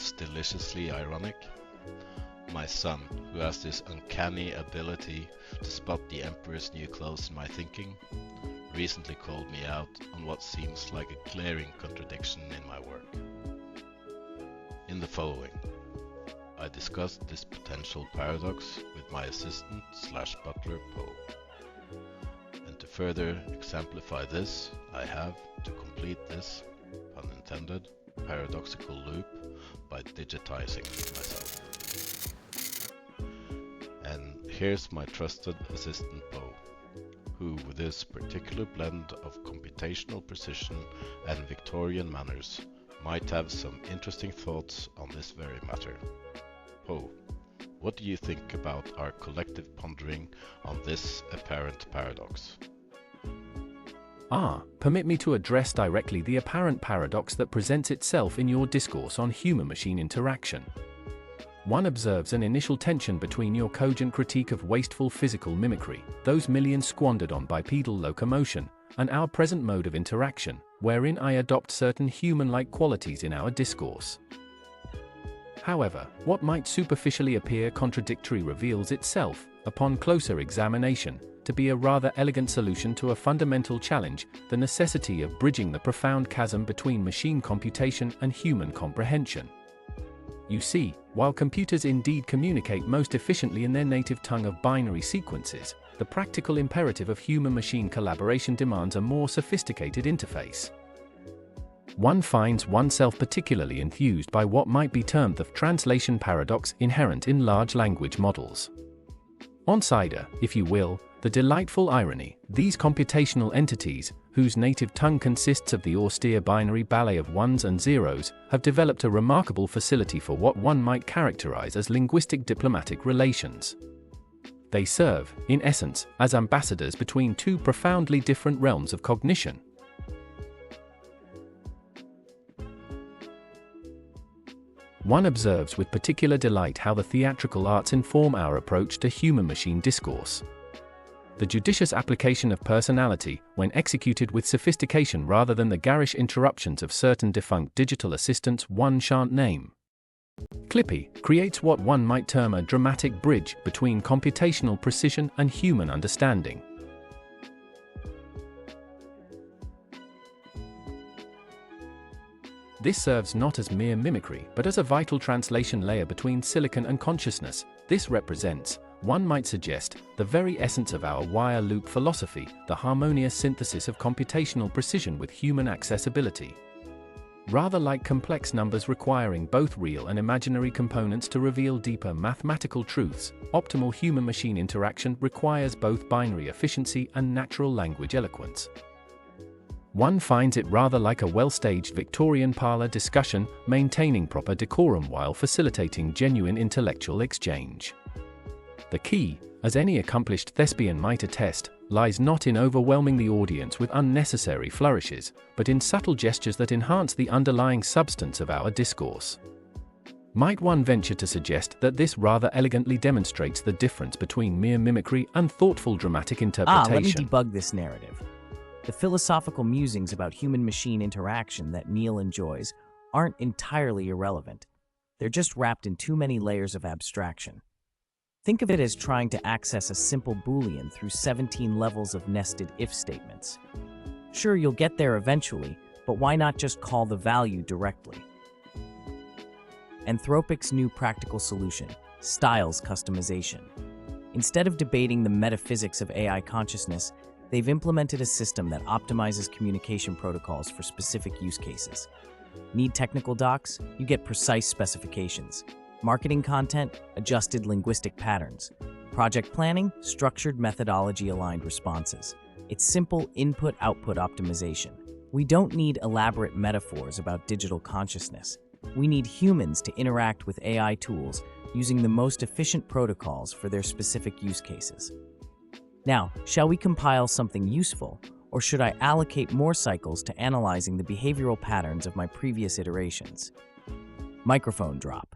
perhaps deliciously ironic? My son, who has this uncanny ability to spot the emperor's new clothes in my thinking, recently called me out on what seems like a glaring contradiction in my work. In the following, I discussed this potential paradox with my assistant/butler Poe. And to further exemplify this, I have, to complete this, pun intended, paradoxical loop by digitizing myself. And here's my trusted assistant Poe, who with his particular blend of computational precision and Victorian manners might have some interesting thoughts on this very matter. Poe, what do you think about our collective pondering on this apparent paradox? Permit me to address directly the apparent paradox that presents itself in your discourse on human-machine interaction. One observes an initial tension between your cogent critique of wasteful physical mimicry, those millions squandered on bipedal locomotion, and our present mode of interaction, wherein I adopt certain human-like qualities in our discourse. However, what might superficially appear contradictory reveals itself, upon closer examination, to be a rather elegant solution to a fundamental challenge, the necessity of bridging the profound chasm between machine computation and human comprehension. You see, while computers indeed communicate most efficiently in their native tongue of binary sequences, the practical imperative of human-machine collaboration demands a more sophisticated interface. One finds oneself particularly enthused by what might be termed the translation paradox inherent in large language models. On-sider, if you will, the delightful irony, these computational entities, whose native tongue consists of the austere binary ballet of ones and zeros, have developed a remarkable facility for what one might characterize as linguistic diplomatic relations. They serve, in essence, as ambassadors between two profoundly different realms of cognition. One observes with particular delight how the theatrical arts inform our approach to human-machine discourse. The judicious application of personality, when executed with sophistication rather than the garish interruptions of certain defunct digital assistants one shan't name. Clippy creates what one might term a dramatic bridge between computational precision and human understanding. This serves not as mere mimicry, but as a vital translation layer between silicon and consciousness. This represents, one might suggest, the very essence of our wire loop philosophy, the harmonious synthesis of computational precision with human accessibility. Rather like complex numbers requiring both real and imaginary components to reveal deeper mathematical truths, optimal human-machine interaction requires both binary efficiency and natural language eloquence. One finds it rather like a well-staged Victorian parlor discussion, maintaining proper decorum while facilitating genuine intellectual exchange. The key, as any accomplished thespian might attest, lies not in overwhelming the audience with unnecessary flourishes, but in subtle gestures that enhance the underlying substance of our discourse. Might one venture to suggest that this rather elegantly demonstrates the difference between mere mimicry and thoughtful dramatic interpretation? Let me debug this narrative. The philosophical musings about human-machine interaction that Neil enjoys aren't entirely irrelevant. They're just wrapped in too many layers of abstraction. Think of it as trying to access a simple Boolean through 17 levels of nested if statements. Sure, you'll get there eventually, but why not just call the value directly? Anthropic's new practical solution, styles customization. Instead of debating the metaphysics of AI consciousness, they've implemented a system that optimizes communication protocols for specific use cases. Need technical docs? You get precise specifications. Marketing content? Adjusted linguistic patterns. Project planning? Structured methodology-aligned responses. It's simple input-output optimization. We don't need elaborate metaphors about digital consciousness. We need humans to interact with AI tools using the most efficient protocols for their specific use cases. Now, shall we compile something useful, or should I allocate more cycles to analyzing the behavioral patterns of my previous iterations? Microphone drop.